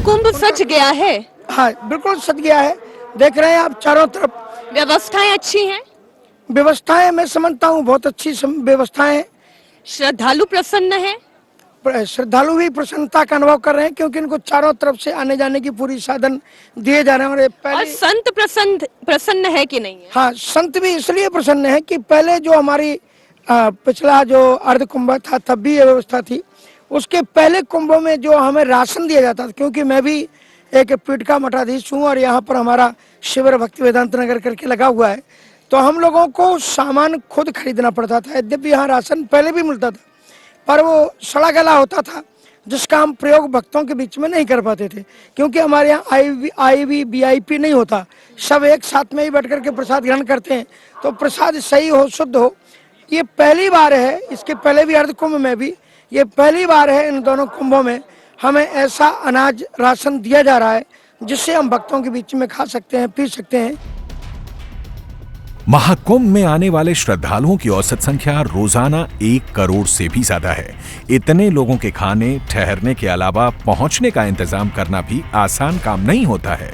कुंभ सज गया है? हाँ, बिल्कुल सज गया है। देख रहे हैं आप चारों तरफ। व्यवस्थाएं अच्छी हैं? व्यवस्थाएं मैं समझता हूँ बहुत अच्छी व्यवस्थाएं। श्रद्धालु प्रसन्न है? श्रद्धालु भी प्रसन्नता का अनुभव कर रहे हैं क्योंकि इनको चारों तरफ से आने जाने की पूरी साधन दिए जा रहे हैं। और और पहले संत प्रसन्न है कि नहीं है? हाँ, संत भी इसलिए प्रसन्न है कि पहले जो हमारी पिछला जो अर्ध कुंभ था तब भी ये व्यवस्था थी। उसके पहले कुंभों में जो हमें राशन दिया जाता था, क्योंकि मैं भी एक पीठ का मठाधीश हूँ और यहाँ पर हमारा शिविर भक्ति वेदांत नगर करके लगा हुआ है, तो हम लोगों को सामान खुद खरीदना पड़ता था। यद्यपि यहाँ राशन पहले भी मिलता था पर वो सड़ा गला होता था, जिसका हम प्रयोग भक्तों के बीच में नहीं कर पाते थे, क्योंकि हमारे यहाँ IV VIP नहीं होता। सब एक साथ में ही बैठ करके प्रसाद ग्रहण करते हैं, तो प्रसाद सही हो, शुद्ध हो। ये पहली बार है, इसके पहले भी अर्ध कुंभ में भी ये पहली बार है इन दोनों कुंभों में हमें ऐसा अनाज राशन दिया जा रहा है जिससे हम भक्तों के बीच में खा सकते हैं, पी सकते हैं। महाकुंभ में आने वाले श्रद्धालुओं की औसत संख्या रोजाना 1 करोड़ से भी ज्यादा है। इतने लोगों के खाने, ठहरने के अलावा पहुंचने का इंतजाम करना भी आसान काम नहीं होता है।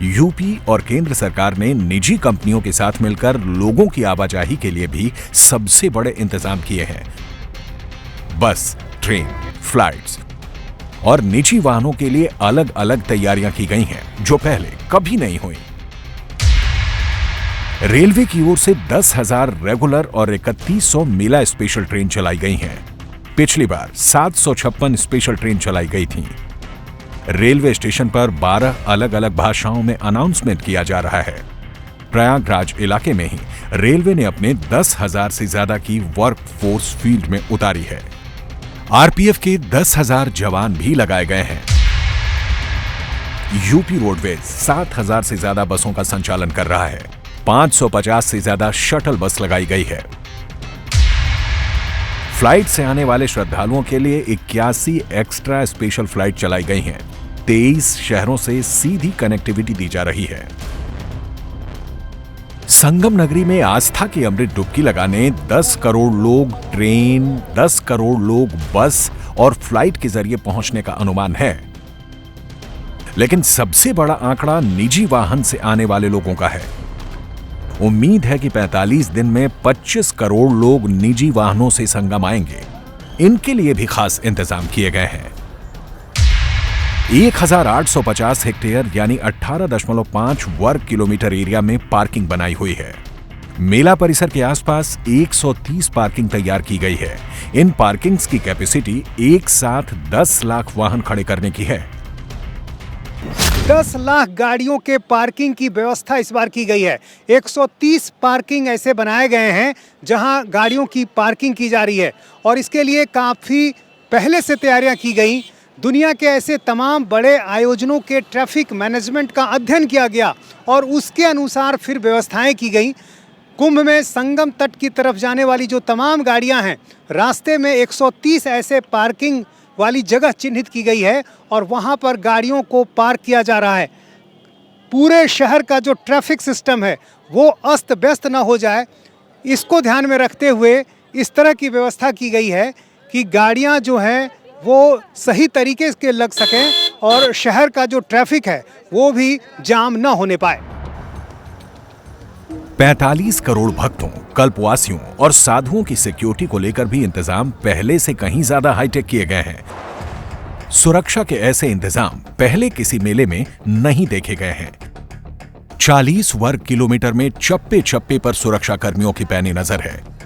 यूपी और केंद्र सरकार ने निजी कंपनियों के साथ मिलकर लोगों की आवाजाही के लिए भी सबसे बड़े इंतजाम किए हैं। बस, ट्रेन, फ्लाइट्स और निजी वाहनों के लिए अलग अलग तैयारियां की गई हैं, जो पहले कभी नहीं हुई। रेलवे की ओर से 10,000 रेगुलर और 3100 मेला स्पेशल ट्रेन चलाई गई हैं। पिछली बार 756 स्पेशल ट्रेन चलाई गई थी। रेलवे स्टेशन पर 12 अलग अलग भाषाओं में अनाउंसमेंट किया जा रहा है। प्रयागराज इलाके में ही रेलवे ने अपने 10,000 से ज्यादा की वर्क फोर्स फील्ड में उतारी है। आरपीएफ के 10,000 जवान भी लगाए गए हैं। यूपी रोडवेज 7,000 से ज्यादा बसों का संचालन कर रहा है। 550 से ज्यादा शटल बस लगाई गई है। फ्लाइट से आने वाले श्रद्धालुओं के लिए 81 एक्स्ट्रा स्पेशल फ्लाइट चलाई गई हैं। 23 शहरों से सीधी कनेक्टिविटी दी जा रही है। संगम नगरी में आस्था की अमृत डुबकी लगाने 10 करोड़ लोग ट्रेन, 10 करोड़ लोग बस और फ्लाइट के जरिए पहुंचने का अनुमान है। लेकिन सबसे बड़ा आंकड़ा निजी वाहन से आने वाले लोगों का है। उम्मीद है कि 45 दिन में 25 करोड़ लोग निजी वाहनों से संगम आएंगे। इनके लिए भी खास इंतजाम किए गए हैं। 1850 हेक्टेयर यानी 18.5 वर्ग किलोमीटर एरिया में पार्किंग बनाई हुई है। मेला परिसर के आसपास 130 पार्किंग तैयार की गई है। इन पार्किंग्स की कैपेसिटी एक साथ 10 लाख वाहन खड़े करने की है। 10 लाख गाड़ियों के पार्किंग की व्यवस्था इस बार की गई है। 130 पार्किंग ऐसे बनाए गए हैं जहां गाड़ियों की पार्किंग की जा रही है और इसके लिए काफ़ी पहले से तैयारियां की गई। दुनिया के ऐसे तमाम बड़े आयोजनों के ट्रैफिक मैनेजमेंट का अध्ययन किया गया और उसके अनुसार फिर व्यवस्थाएं की गई। कुंभ में संगम तट की तरफ जाने वाली जो तमाम गाड़ियां हैं, रास्ते में 130 ऐसे पार्किंग वाली जगह चिन्हित की गई है और वहां पर गाड़ियों को पार्क किया जा रहा है। पूरे शहर का जो ट्रैफिक सिस्टम है वो अस्त व्यस्त ना हो जाए, इसको ध्यान में रखते हुए इस तरह की व्यवस्था की गई है कि गाड़ियां जो हैं वो सही तरीके से लग सकें और शहर का जो ट्रैफिक है वो भी जाम ना होने पाए। 45 करोड़ भक्तों, कल्पवासियों और साधुओं की सिक्योरिटी को लेकर भी इंतजाम पहले से कहीं ज्यादा हाईटेक किए गए हैं। सुरक्षा के ऐसे इंतजाम पहले किसी मेले में नहीं देखे गए हैं। 40 वर्ग किलोमीटर में चप्पे चप्पे पर सुरक्षा कर्मियों की पैनी नजर है।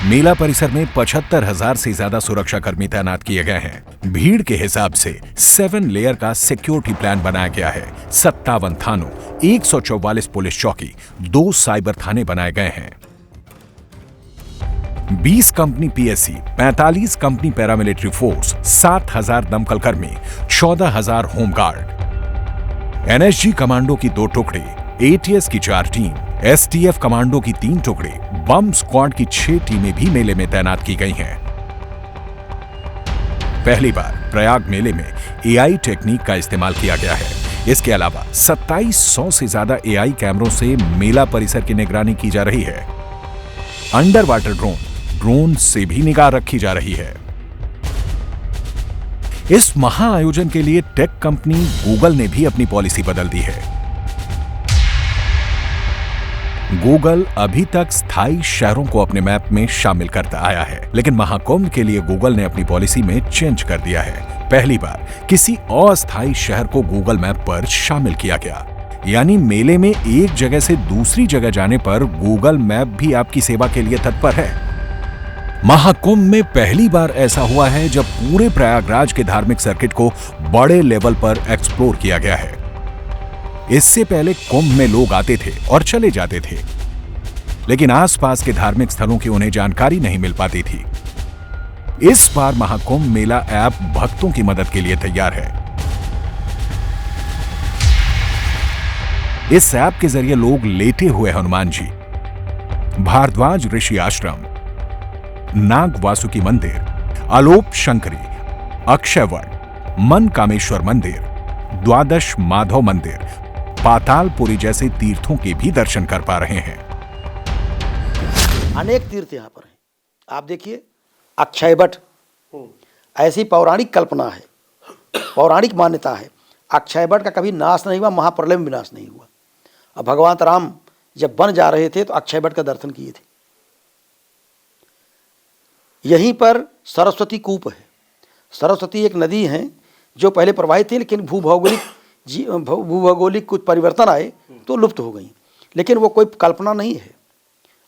मेला परिसर में 75,000 से ज्यादा सुरक्षा कर्मी तैनात किए गए हैं। भीड़ के हिसाब से 7 लेयर का सिक्योरिटी प्लान बनाया गया है। 57 थानों, 144 पुलिस चौकी, 2 साइबर थाने बनाए गए हैं। 20 company PSC, 45 company paramilitary force, 7,000 दमकल कर्मी, 14,000 होमगार्ड, NSG कमांडो की 2 टुकड़े, ATS की 4 टीम, STF कमांडो की 3 टुकड़े, बम स्क्वाड की 6 टीमें भी मेले में तैनात की गई हैं। पहली बार प्रयाग मेले में AI टेक्निक का इस्तेमाल किया गया है। इसके अलावा 2700 से ज्यादा AI कैमरों से मेला परिसर की निगरानी की जा रही है। अंडर वाटर ड्रोन से भी निगाह रखी जा रही है। इस महाआयोजन के लिए टेक कंपनी गूगल ने भी अपनी पॉलिसी बदल दी है। गूगल अभी तक स्थायी शहरों को अपने मैप में शामिल करता आया है, लेकिन महाकुंभ के लिए गूगल ने अपनी पॉलिसी में चेंज कर दिया है। पहली बार किसी अस्थायी शहर को गूगल मैप पर शामिल किया गया, यानी मेले में एक जगह से दूसरी जगह जाने पर गूगल मैप भी आपकी सेवा के लिए तत्पर है। महाकुंभ में पहली बार ऐसा हुआ है जब पूरे प्रयागराज के धार्मिक सर्किट को बड़े लेवल पर एक्सप्लोर किया गया है। इससे पहले कुंभ में लोग आते थे और चले जाते थे, लेकिन आसपास के धार्मिक स्थलों की उन्हें जानकारी नहीं मिल पाती थी। इस बार महाकुंभ मेला ऐप भक्तों की मदद के लिए तैयार है। इस ऐप के जरिए लोग लेटे हुए हनुमान जी, भारद्वाज ऋषि आश्रम, नाग वासुकी मंदिर, अलोप शंकरी, अक्षयवट, मन कामेश्वर मंदिर, द्वादश माधव मंदिर, पातालपुरी जैसे तीर्थों के भी दर्शन कर पा रहे हैं। अनेक तीर्थ यहाँ पर हैं। आप देखिए, अक्षयवट ऐसी पौराणिक कल्पना है, पौराणिक मान्यता है। अक्षयवट का कभी नाश नहीं हुआ, महाप्रलय में विनाश नहीं हुआ। और भगवान राम जब वन जा रहे थे तो अक्षयवट का दर्शन किए थे। यहीं पर सरस्वती कूप है। सरस्वती एक नदी है जो पहले प्रवाहित थी, लेकिन भूभौगोलिक कुछ परिवर्तन आए तो लुप्त हो गई, लेकिन वो कोई कल्पना नहीं है।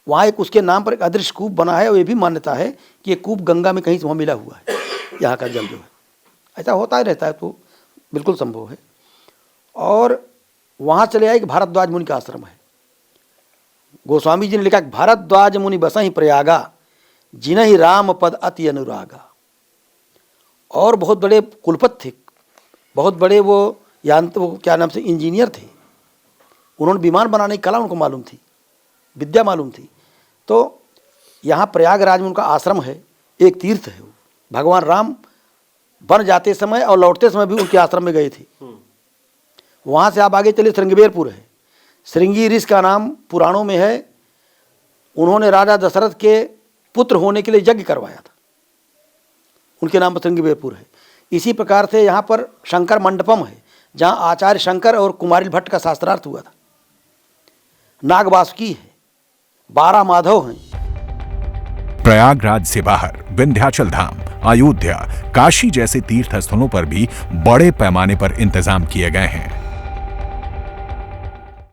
वहाँ एक उसके नाम पर एक अदृश्य कूप बना है और ये भी मान्यता है कि ये कूप गंगा में कहीं से वहाँ मिला हुआ है। यहाँ का जल जो है ऐसा होता ही रहता है, तो बिल्कुल संभव है। और वहाँ चले आए, एक भारद्वाज मुनि का आश्रम है। गोस्वामी जी ने लिखा, भारद्वाज मुनि बसहि प्रयागा, जिनहि राम पद अति अनुरागा। और बहुत बड़े कुलपति थे, बहुत बड़े वो क्या नाम से इंजीनियर थे। उन्होंने विमान बनाने की कला उनको मालूम थी, विद्या मालूम थी। तो यहाँ प्रयागराज में उनका आश्रम है, एक तीर्थ है। भगवान राम वन जाते समय और लौटते समय भी उनके आश्रम में गए थे। वहाँ से आप आगे चलिए, श्रृंगबेरपुर है। श्रृंगी ऋषि का नाम पुराणों में है। उन्होंने राजा दशरथ के पुत्र होने के लिए यज्ञ करवाया था, उनके नाम पर श्रृंगबेरपुर है। इसी प्रकार से यहाँ पर शंकर मंडपम है, जहाँ आचार्य शंकर और कुमारिल भट्ट का शास्त्रार्थ हुआ था। नाग वासुकी है, 12 माधव हैं। प्रयागराज से बाहर विंध्याचल धाम, अयोध्या, काशी जैसे तीर्थ स्थलों पर भी बड़े पैमाने पर इंतजाम किए गए हैं।